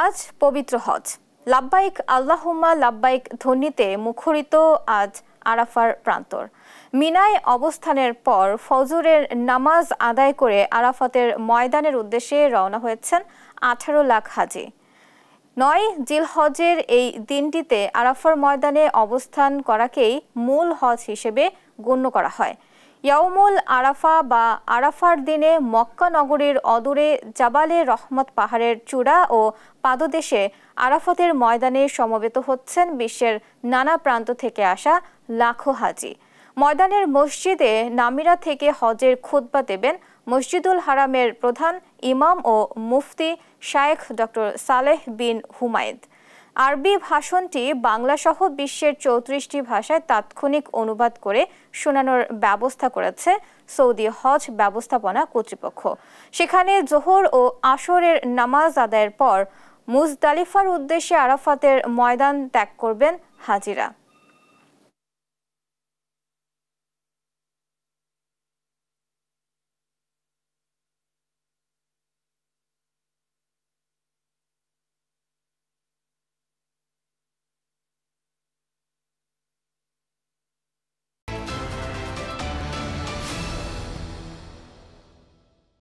আজ পবিত্র হজ। লাব্বাইক আল্লাহুম্মা লাব্বাইক ধ্বনিতে মুখরিত আজ আরাফার প্রান্তর। মিনায় অবস্থানের পর ফজরের নামাজ আদায় করে আরাফাতের ময়দানের উদ্দেশ্যে রওনা হয়েছেন 18 লাখ হাজি। 9 জিলহজের এই দিনটিতে আরাফার ময়দানে অবস্থান করাকেই মূল হজ হিসেবে গণ্য করা হয়। ইয়াউমুল আরাফা বা আরাফার দিনে মক্কা নগরীর অদূরে জাবালে রহমত পাহাড়ের চূড়া ও পাদদেশে আরাফাতের ময়দানে সমবেত হচ্ছেন বিশ্বের নানা প্রান্ত থেকে আসা লাখো হাজি। ময়দানের মসজিদে নামিরা থেকে হজের খুতবা দেবেন মসজিদুল হারামের প্রধান ইমাম ও মুফতি শায়েখ ডক্টর সালেহ বিন হুমায়দ। আরবি ভাষণটি বাংলাসহ বিশ্বের 34টি ভাষায় তাৎক্ষণিক অনুবাদ করে শোনানোর ব্যবস্থা করেছে সৌদি হজ ব্যবস্থাপনা কর্তৃপক্ষ। সেখানে জোহর ও আসরের নামাজ আদায়ের পর মুজদালিফার উদ্দেশ্যে আরাফাতের ময়দান ত্যাগ করবেন হাজিরা।